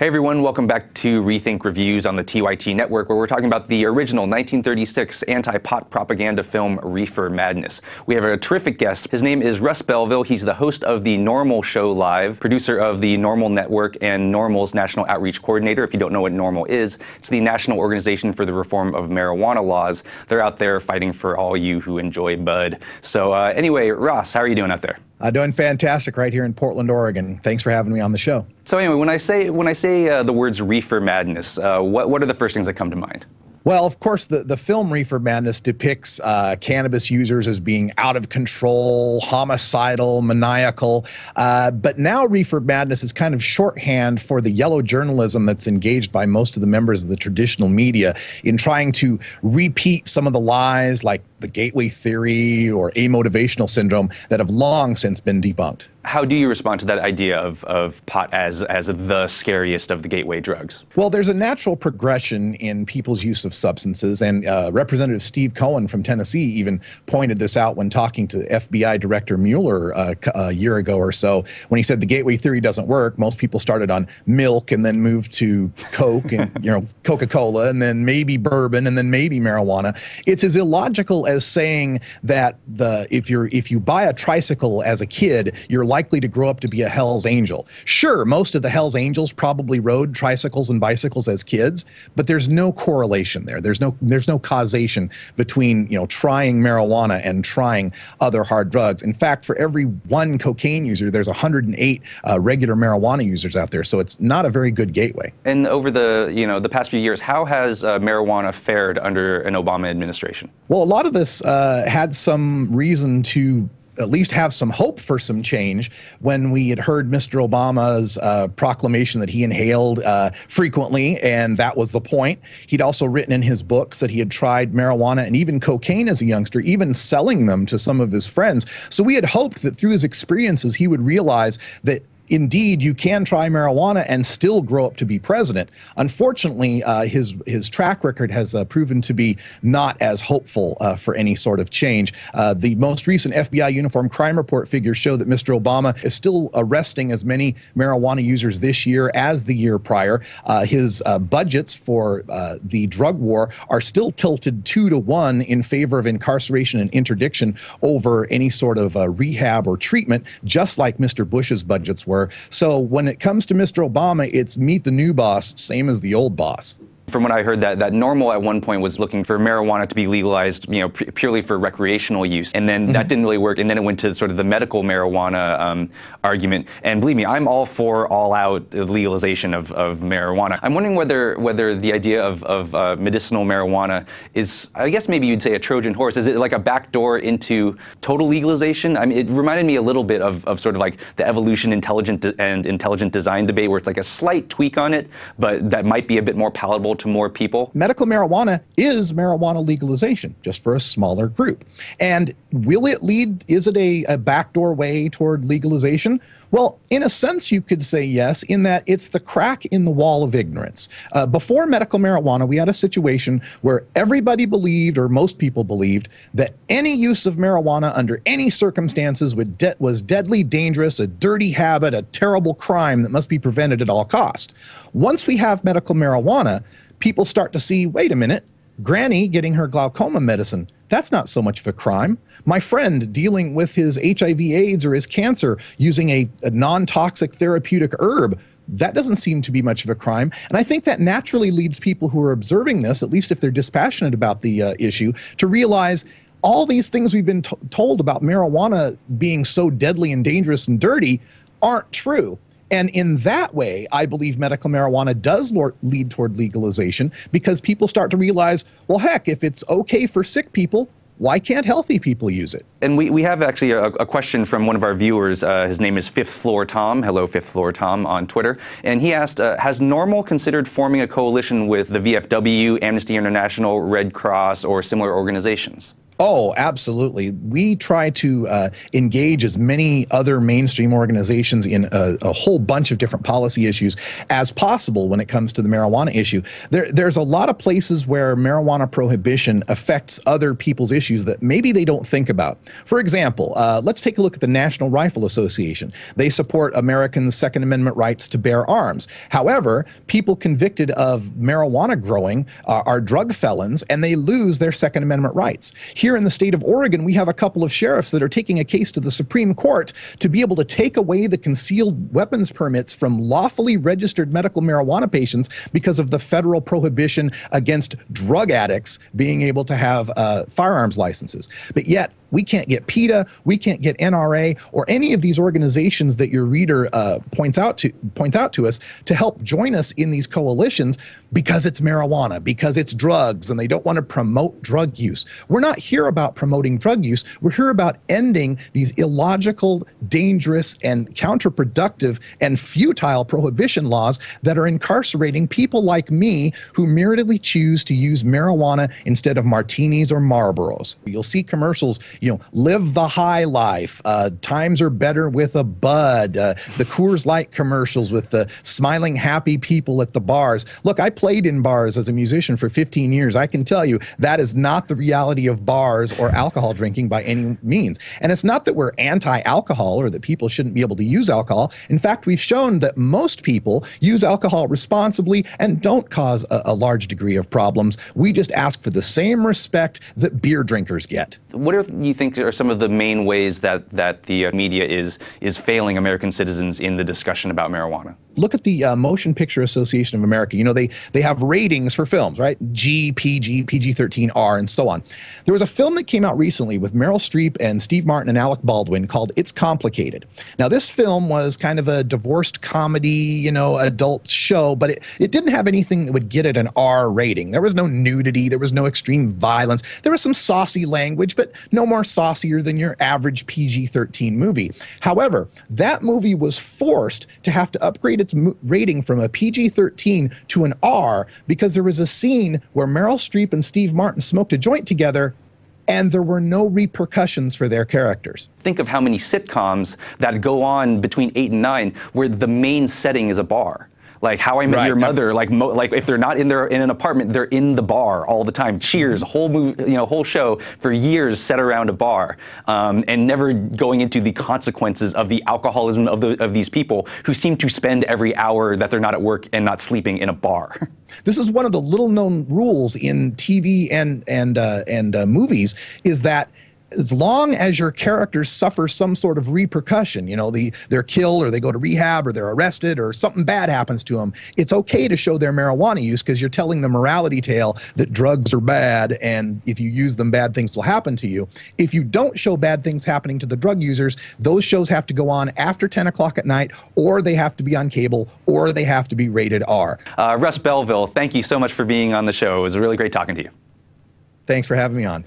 Hey everyone, welcome back to ReThink Reviews on the TYT Network, where we're talking about the original 1936 anti-pot propaganda film Reefer Madness. We have a terrific guest. His name is Russ Belville. He's the host of the NORML show live, producer of the NORML Network, and NORML's National Outreach Coordinator. If you don't know what NORML is, it's the National Organization for the Reform of Marijuana Laws. They're out there fighting for all you who enjoy bud. So anyway, Russ, how are you doing out there? Doing fantastic right here in Portland, Oregon. Thanks for having me on the show. So anyway, when I say the words Reefer Madness, what are the first things that come to mind? Well, of course, the film Reefer Madness depicts cannabis users as being out of control, homicidal, maniacal. But now Reefer Madness is kind of shorthand for the yellow journalism that's engaged by most of the members of the traditional media in trying to repeat some of the lies like the gateway theory or amotivational syndrome that have long since been debunked. How do you respond to that idea of pot as the scariest of the gateway drugs? Well, there's a natural progression in people's use of substances, and Representative Steve Cohen from Tennessee even pointed this out when talking to FBI Director Mueller a year ago or so, when he said the gateway theory doesn't work. Most people started on milk and then moved to Coke and Coca-Cola and then maybe bourbon and then maybe marijuana. It's as illogical as saying that if you buy a tricycle as a kid, you're likely to grow up to be a Hell's Angel. Sure, most of the Hell's Angels probably rode tricycles and bicycles as kids, but there's no correlation there. There's no causation between trying marijuana and trying other hard drugs. In fact, for every one cocaine user, there's 108 regular marijuana users out there. So it's not a very good gateway. And over the past few years, how has marijuana fared under an Obama administration? Well, a lot of this had some reason to at least have some hope for some change when we had heard Mr. Obama's proclamation that he inhaled frequently, and that was the point. He'd also written in his books that he had tried marijuana and even cocaine as a youngster, even selling them to some of his friends. So we had hoped that through his experiences he would realize that indeed, you can try marijuana and still grow up to be president. Unfortunately, his track record has proven to be not as hopeful for any sort of change. The most recent FBI Uniform Crime Report figures show that Mr. Obama is still arresting as many marijuana users this year as the year prior. His budgets for the drug war are still tilted 2-to-1 in favor of incarceration and interdiction over any sort of rehab or treatment, just like Mr. Bush's budgets were. So when it comes to Mr. Obama, it's meet the new boss, same as the old boss. From what I heard, that NORML at one point was looking for marijuana to be legalized, purely for recreational use, and then that didn't really work, and then it went to sort of the medical marijuana argument. And believe me, I'm all for all-out legalization of marijuana. I'm wondering whether the idea of medicinal marijuana is, I guess maybe you'd say, a Trojan horse. Is it like a backdoor into total legalization? I mean, it reminded me a little bit of sort of like the evolution intelligent design debate, where it's like a slight tweak on it, but that might be a bit more palatable to more people. Medical marijuana is marijuana legalization, just for a smaller group. And will it lead, is it a backdoor way toward legalization? Well, in a sense, you could say yes, in that it's the crack in the wall of ignorance. Before medical marijuana, we had a situation where everybody believed, or most people believed, that any use of marijuana under any circumstances was deadly dangerous, a dirty habit, a terrible crime that must be prevented at all cost. Once we have medical marijuana, people start to see, wait a minute, Granny getting her glaucoma medicine, that's not so much of a crime. My friend dealing with his HIV/AIDS or his cancer using a non-toxic therapeutic herb, that doesn't seem to be much of a crime. And I think that naturally leads people who are observing this, at least if they're dispassionate about the issue, to realize all these things we've been told about marijuana being so deadly and dangerous and dirty aren't true. And in that way, I believe medical marijuana does lead toward legalization, because people start to realize, well, heck, if it's okay for sick people, why can't healthy people use it? And we have actually a question from one of our viewers. His name is Fifth Floor Tom. Hello, Fifth Floor Tom on Twitter. And he asked, has NORML considered forming a coalition with the VFW, Amnesty International, Red Cross, or similar organizations? Oh, absolutely. We try to engage as many other mainstream organizations in a whole bunch of different policy issues as possible when it comes to the marijuana issue. There's a lot of places where marijuana prohibition affects other people's issues that maybe they don't think about. For example, let's take a look at the National Rifle Association. They support Americans' Second Amendment rights to bear arms. However, people convicted of marijuana growing are drug felons, and they lose their Second Amendment rights. Here in the state of Oregon, we have a couple of sheriffs that are taking a case to the Supreme Court to be able to take away the concealed weapons permits from lawfully registered medical marijuana patients because of the federal prohibition against drug addicts being able to have firearms licenses. But yet, we can't get PETA, we can't get NRA, or any of these organizations that your reader points out to us to help join us in these coalitions because it's marijuana, because it's drugs, and they don't want to promote drug use. We're not here about promoting drug use. We're here about ending these illogical, dangerous, and counterproductive and futile prohibition laws that are incarcerating people like me who merely choose to use marijuana instead of martinis or Marlboros. You'll see commercials, live the high life, times are better with a bud, the Coors Light commercials with the smiling, happy people at the bars. Look, I played in bars as a musician for 15 years. I can tell you that is not the reality of bars or alcohol drinking by any means. And it's not that we're anti-alcohol or that people shouldn't be able to use alcohol. In fact, we've shown that most people use alcohol responsibly and don't cause a large degree of problems. We just ask for the same respect that beer drinkers get. What do you think are some of the main ways that the media is failing American citizens in the discussion about marijuana? Look at the Motion Picture Association of America. They have ratings for films, right? G, PG, PG-13, R, and so on. There was a film that came out recently with Meryl Streep and Steve Martin and Alec Baldwin called It's Complicated. Now, this film was kind of a divorced comedy, adult show, but it didn't have anything that would get it an R rating. There was no nudity. There was no extreme violence. There was some saucy language, but no more saucier than your average PG-13 movie. However, that movie was forced to have to upgrade its rating from a PG-13 to an R because there was a scene where Meryl Streep and Steve Martin smoked a joint together and there were no repercussions for their characters. Think of how many sitcoms that go on between 8 and 9 where the main setting is a bar. Like How I Met Your Mother, like if they're not in an apartment, they're in the bar all the time. Cheers, whole movie, whole show for years set around a bar, and never going into the consequences of the alcoholism of these people who seem to spend every hour that they're not at work and not sleeping in a bar. This is one of the little-known rules in TV and movies is that as long as your characters suffer some sort of repercussion, they're killed or they go to rehab or they're arrested or something bad happens to them, it's okay to show their marijuana use because you're telling the morality tale that drugs are bad and if you use them, bad things will happen to you. If you don't show bad things happening to the drug users, those shows have to go on after 10 o'clock at night, or they have to be on cable, or they have to be rated R. Russ Belville, thank you so much for being on the show. It was really great talking to you. Thanks for having me on.